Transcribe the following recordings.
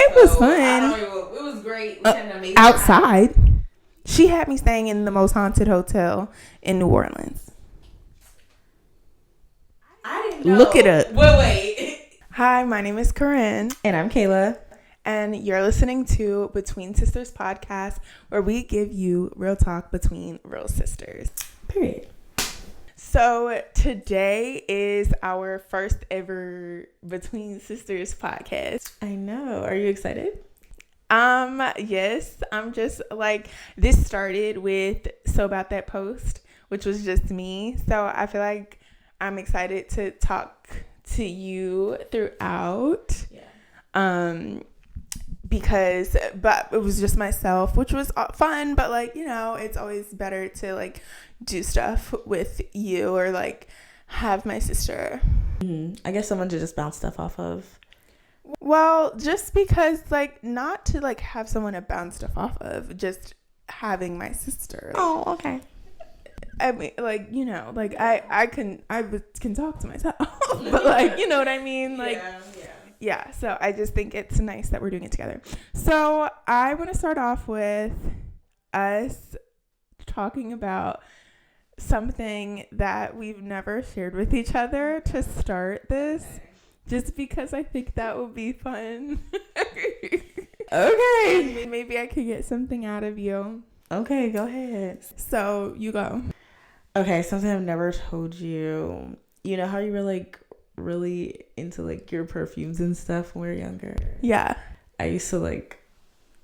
It was fun. It was great. We had an amazing outside. She had me staying in the most haunted hotel in New Orleans. I didn't know. Look it up. Wait. Hi, my name is Corrine. And I'm Kayla. And you're listening to Between Sisters podcast, where we give you real talk between real sisters. Period. So today is our first ever Between Sisters podcast. I know. Are you excited? Yes. I'm just like, this started with So About That Post, which was just me. So I feel like I'm excited to talk to you throughout. Yeah. But it was just myself, which was fun, but like, you know, it's always better to like do stuff with you or like have my sister. I guess someone to just bounce stuff off of. Well, just because like not to like have someone to bounce stuff off of, just having my sister. Oh, okay. I mean, like, you know, like I can talk to myself, but like, you know what I mean? Like, yeah, so I just think it's nice that we're doing it together. So I want to start off with us talking about something that we've never shared with each other to start this, just because I think that would be fun. Okay. Maybe I could get something out of you. Okay, go ahead. So you go. Okay, something I've never told you. You know how you were like really into like your perfumes and stuff when we were younger? Yeah. I used to like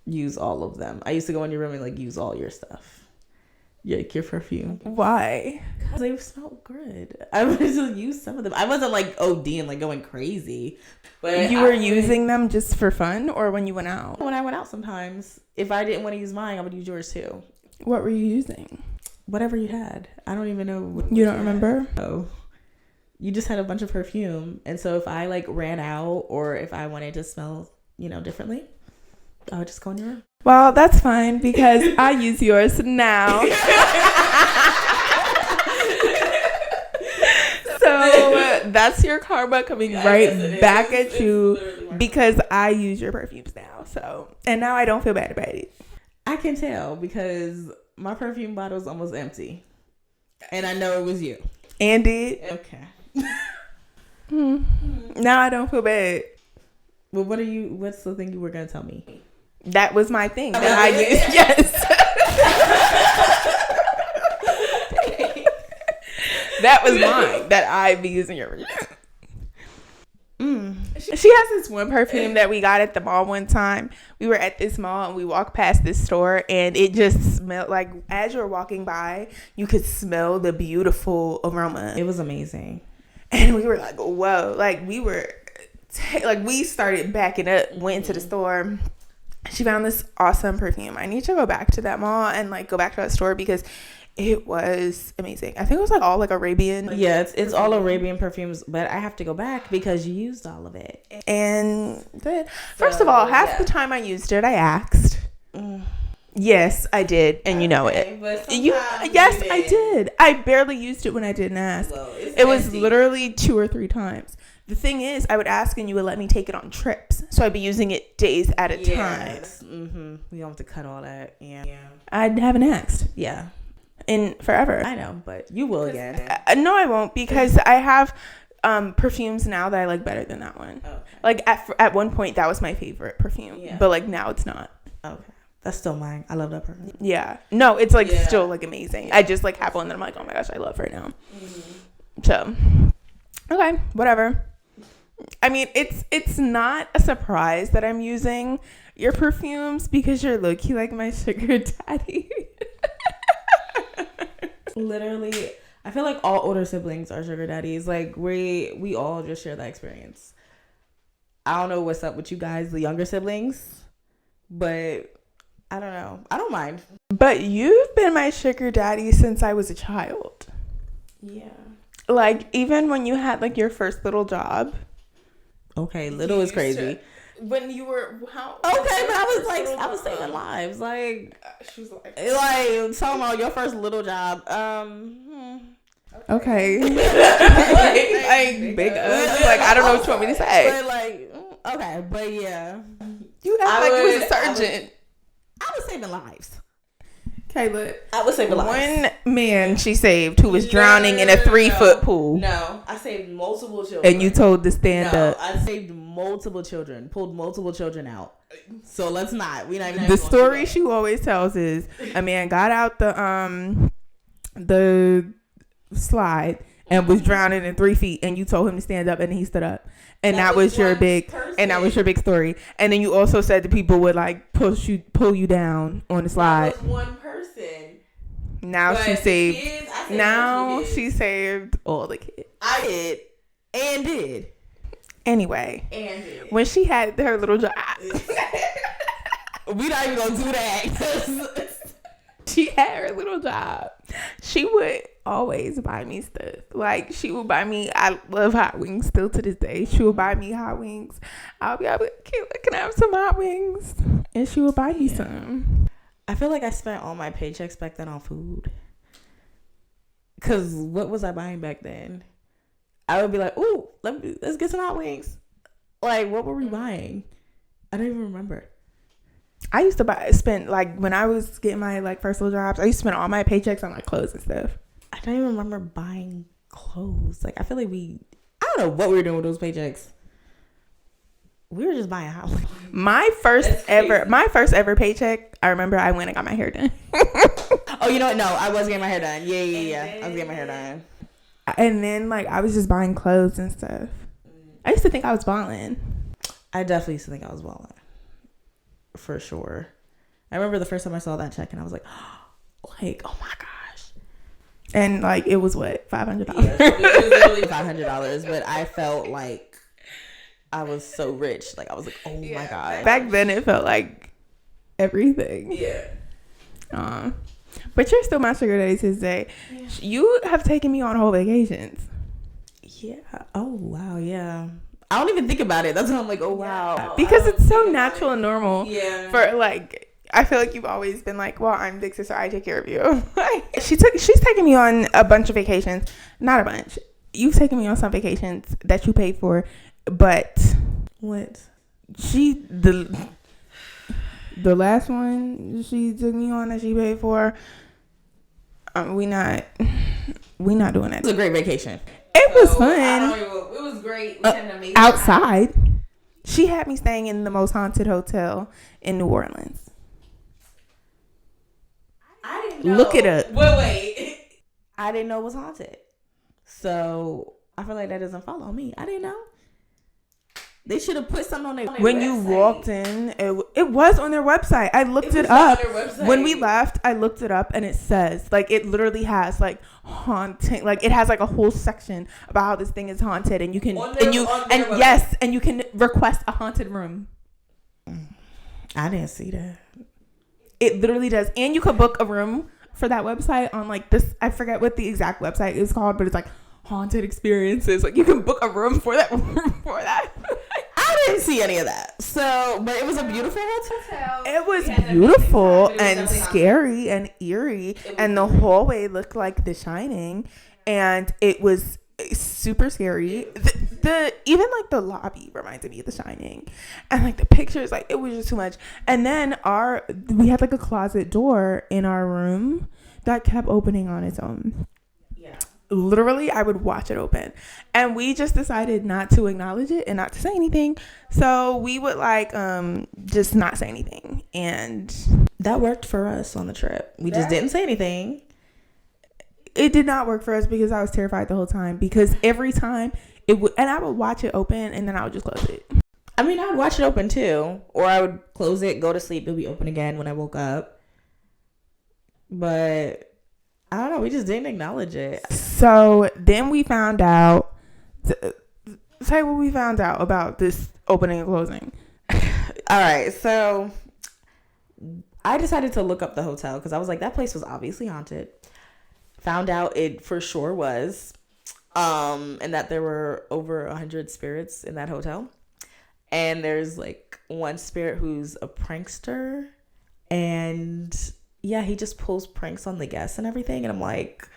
use all of them. I used to go in your room and like use all your stuff. Like your perfume. Why? Because they smelled good. I would just use some of them. I wasn't like ODing, like going crazy. But you were using them just for fun or when you went out? When I went out sometimes. If I didn't want to use mine, I would use yours too. What were you using? Whatever you had. I don't even know. You don't remember? Oh. You just had a bunch of perfume. And so if I like ran out or if I wanted to smell, you know, differently, I would just go in your room. Well, that's fine because I use yours now. So that's your karma coming right back at you because I use your perfumes now. So, and now I don't feel bad about it. I can tell because my perfume bottle is almost empty. And I know it was you. And it. Okay. Now I don't feel bad. Well, what's the thing you were going to tell me? That was my thing that I used. Yes. That was mine that I be using your She has this one perfume that we got at the mall one time. We were at this mall and we walked past this store and it just smelled like, as you were walking by, you could smell the beautiful aroma. It was amazing. And we were like, whoa. Like we were we started backing up, went into the store. She found this awesome perfume. I need to go back to that mall and like go back to that store because it was amazing. I think it was like all like Arabian. Yeah, it's all Arabian perfumes, but I have to go back because you used all of it. And first of all, half the time I used it, I asked. Yes, I did, and you know it. Yes, I did. I barely used it when I didn't ask. Well, it was literally 2 or 3 times. The thing is, I would ask and you would let me take it on trips. So I'd be using it days at a time. Mm-hmm. We don't have to cut all that. Yeah. I haven't asked. Yeah. In forever. I know, but you will again. No, I won't because I have perfumes now that I like better than that one. Okay. Like at one point, that was my favorite perfume. Yeah. But like now it's not. Okay. That's still mine. I love that perfume. Yeah. No, it's like still like amazing. I just like have one that I'm like, oh my gosh, I love her now. Mm-hmm. So, okay, whatever. I mean, it's not a surprise that I'm using your perfumes because you're low-key like my sugar daddy. Literally, I feel like all older siblings are sugar daddies. Like we all just share that experience. I don't know what's up with you guys, the younger siblings, but I don't know. I don't mind. But you've been my sugar daddy since I was a child. Yeah. Like even when you had like your first little job. Okay, little is crazy. When you were how? Okay, but I was saving lives. Like she was like talking about your first little job. Okay. like big. Like I don't know what you want me to say. But like okay, but yeah. You act like you was a surgeon. I was saving lives. Kayla, I was saving lives. One man she saved who was drowning in a 3-foot pool. No, I saved multiple children. And you told to stand up. I saved multiple children, pulled multiple children out. So let's not. We not even. The story she always tells is a man got out the slide and was drowning in 3 feet, and you told him to stand up, and he stood up, and that was your big person. And that was your big story. And then you also said that people would like pull you down on the slide. That was one person. Now but she saved. Kids, she saved all the kids. I did and did. Anyway, and did. When she had her little job, we not even gonna do that. She had her little job. She would always buy me stuff. Like, she would buy me, I love hot wings still to this day. She would buy me hot wings. I'll be like, Kayla, can I have some hot wings? And she would buy me some. I feel like I spent all my paychecks back then on food. Because what was I buying back then? I would be like, ooh, let's get some hot wings. Like, what were we buying? I don't even remember. I used to spend, like, when I was getting my, like, first little jobs, I used to spend all my paychecks on, like, clothes and stuff. I don't even remember buying clothes. Like, I feel like I don't know what we were doing with those paychecks. We were just buying hot wings. My first ever paycheck, I remember I went and got my hair done. Oh, you know what? No, I was getting my hair done. Yeah. I was getting my hair done. And then, like, I was just buying clothes and stuff. I used to think I was balling. I definitely used to think I was balling. For sure. I remember the first time I saw that check and I was like, oh my gosh. And, like, it was what, $500? Yeah, it was literally $500, but I felt like I was so rich. Like, I was like, oh my God. Back then, it felt like everything. Yeah. But you're still my sugar daddy to this day. Yeah. You have taken me on whole vacations. Yeah. Oh, wow. Yeah. I don't even think about it. That's when I'm like, oh, wow. Because it's so natural and normal. Yeah. For, like, I feel like you've always been like, well, I'm big sister, I take care of you. She's taken me on a bunch of vacations. Not a bunch. You've taken me on some vacations that you paid for, but what? The last one she took me on that she paid for, we not doing that. It was a great vacation. It was fun. It was great. We had an amazing outside. Time. She had me staying in the most haunted hotel in New Orleans. I didn't know. Look it up. Wait. I didn't know it was haunted. So I feel like that doesn't follow me. I didn't know. They should have put something on their when website. You walked in, it was on their website. I looked it up. When we left, I looked it up and it says, like, it literally has like haunting, like it has like a whole section about how this thing is haunted, and you can and you can request a haunted room. I didn't see that. It literally does. And you could book a room for that website on like this, I forget what the exact website is called, but it's like haunted experiences. Like, you can book a room for that. I didn't see any of that. So, but it was a beautiful hotel. It was beautiful and scary and eerie, and the hallway looked like The Shining, and it was super scary. The even like the lobby reminded me of The Shining, and like the pictures, like it was just too much. And then we had like a closet door in our room that kept opening on its own. Literally, I would watch it open, and we just decided not to acknowledge it and not to say anything. So we would like just not say anything, and that worked for us on the trip. We just didn't say anything. It did not work for us because I was terrified the whole time, because every time it would, and I would watch it open and then I would just close it. I mean, I would watch it open too, or I would close it, go to sleep, it'll be open again when I woke up. But I don't know, we just didn't acknowledge it. So then we found out, say what we found out about this opening and closing. All right, so I decided to look up the hotel because I was like, that place was obviously haunted. Found out it for sure was, and that there were over 100 spirits in that hotel. And there's like one spirit who's a prankster, and yeah, he just pulls pranks on the guests and everything. And I'm like,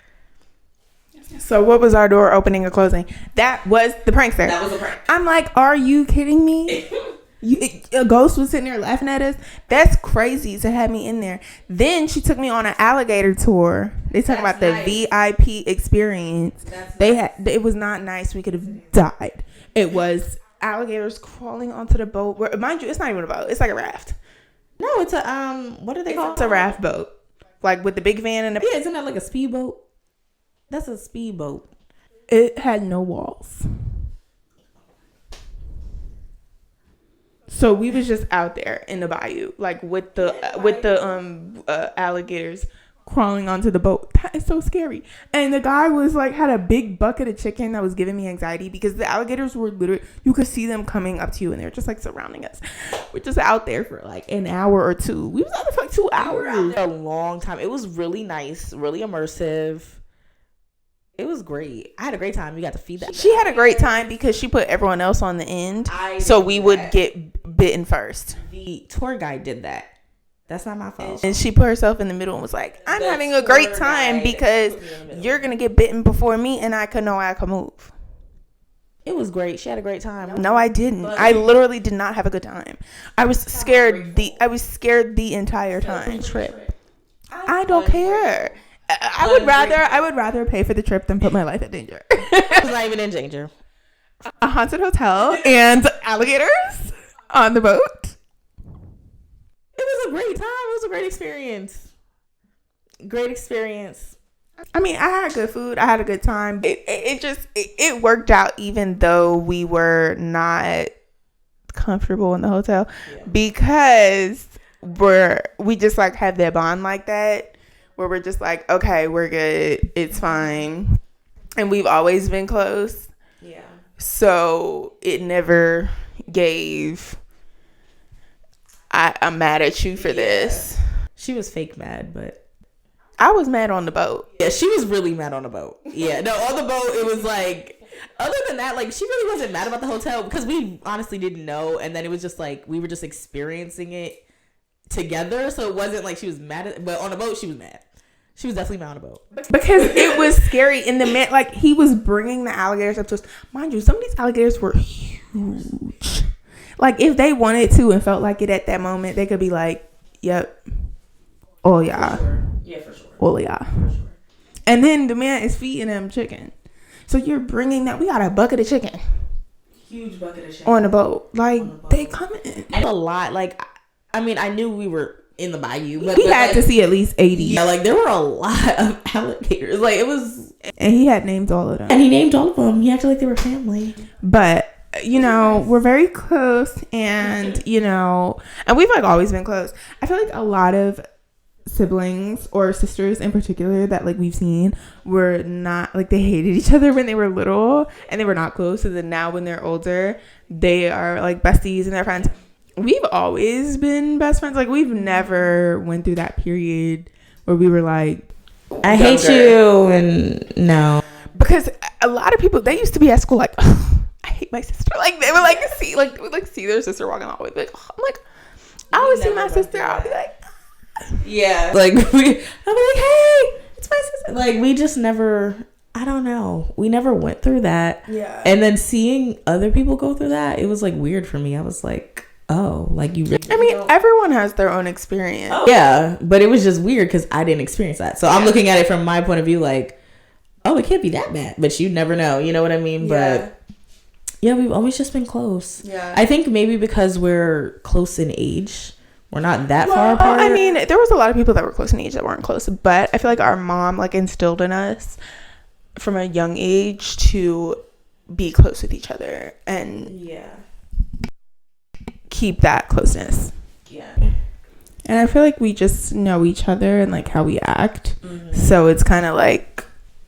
so what was our door opening or closing? That was the prankster. That was a prank. I'm like, are you kidding me? A ghost was sitting there laughing at us. That's crazy to have me in there. Then she took me on an alligator tour. They talk about the VIP experience. It was not nice. We could have died. It was alligators crawling onto the boat. Where, mind you, it's not even a boat. It's like a raft. No, it's a what are they called? It's a raft boat, like with the big van and yeah. Isn't that like a speedboat? That's a speedboat. It had no walls. So we was just out there in the bayou, like with the alligators crawling onto the boat. That is so scary. And the guy was like, had a big bucket of chicken that was giving me anxiety because the alligators were literally, you could see them coming up to you and they're just like surrounding us. We're just out there for like an hour or two. We was out there for like 2 hours. A long time. It was really nice, really immersive. It was great. I had a great time. You got to feed that. She had a great time because she put everyone else on the end. So we would get bitten first. The tour guide did that. That's not my fault. And she put herself in the middle and was like, I'm having a great time because you're going to get bitten before me and I could know I could move. It was great. She had a great time. No, I didn't. I literally did not have a good time. I was scared the entire time. Trip. I don't care. I would rather pay for the trip than put my life in danger. I was not even in danger. A haunted hotel and alligators on the boat. It was a great time. It was a great experience. Great experience. I mean, I had good food. I had a good time. It worked out even though we were not comfortable in the hotel because we just like have that bond like that. Where we're just like, okay, we're good. It's fine. And we've always been close. Yeah. So it never gave, I'm mad at you for this. She was fake mad, but. I was mad on the boat. Yeah, she was really mad on the boat. Yeah, no, on the boat, it was like, other than that, like, she really wasn't mad about the hotel because we honestly didn't know. And then it was just like, we were just experiencing it together. So it wasn't like she was mad but on the boat, she was mad. She was definitely mad on the boat. Because it was scary. And the man, like, he was bringing the alligators up to us. Mind you, some of these alligators were huge. Like, if they wanted to and felt like it at that moment, they could be like, yep. Oh, yeah. For sure. Yeah, for sure. Oh, yeah. For sure. And then the man is feeding them chicken. So you're bringing that. We got a bucket of chicken. Huge bucket of chicken. On the boat. Like, they coming. And a lot. Like, I mean, I knew we were in the bayou, but we had to see at least 80. Yeah, like there were a lot of alligators. Like it was, and he had named all of them. And he named all of them. He acted like they were family. But you know, we're very close, and you know, and we've like always been close. I feel like a lot of siblings or sisters in particular that like we've seen were not like, they hated each other when they were little and they were not close. So then now when they're older, they are like besties and they're friends. We've always been best friends. Like, we've never went through that period where we were like, I hate you. And no. Because a lot of people, they used to be at school like, oh, I hate my sister. Like, they would like see their sister walking always. Like, oh. I'm like, I always see my sister. I'll be like, yeah. Like, I'll be like, hey, it's my sister. Like, we just never, I don't know. We never went through that. Yeah. And then seeing other people go through that, it was like weird for me. I was like, oh, like you really, I mean, everyone has their own experience. Oh. Yeah, but it was just weird because I didn't experience that. So I'm looking at it from my point of view like, oh, it can't be that bad. But you never know. You know what I mean? Yeah. But yeah, we've always just been close. Yeah. I think maybe because we're close in age. We're not that far apart. I mean, there was a lot of people that were close in age that weren't close. But I feel like our mom like instilled in us from a young age to be close with each other. And keep that closeness. Yeah. And I feel like we just know each other and like how we act. Mm-hmm. So it's kind of like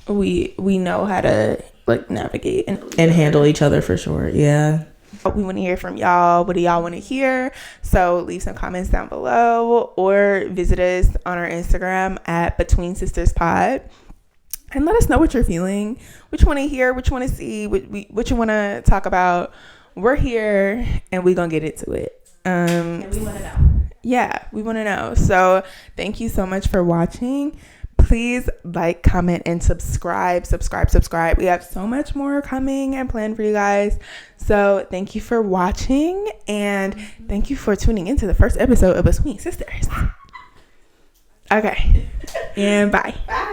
we know how to like navigate and handle each other for sure. Yeah. We want to hear from y'all. What do y'all want to hear? So leave some comments down below or visit us on our Instagram at Between Sisters Pod. And let us know what you're feeling, what you want to hear, what you want to see, what you want to talk about. We're here and we're going to get into it. And we want to know. Yeah, we want to know. So thank you so much for watching. Please like, comment, and subscribe. We have so much more coming and planned for you guys. So thank you for watching, and thank you for tuning into the first episode of Between Sisters. Okay. And bye.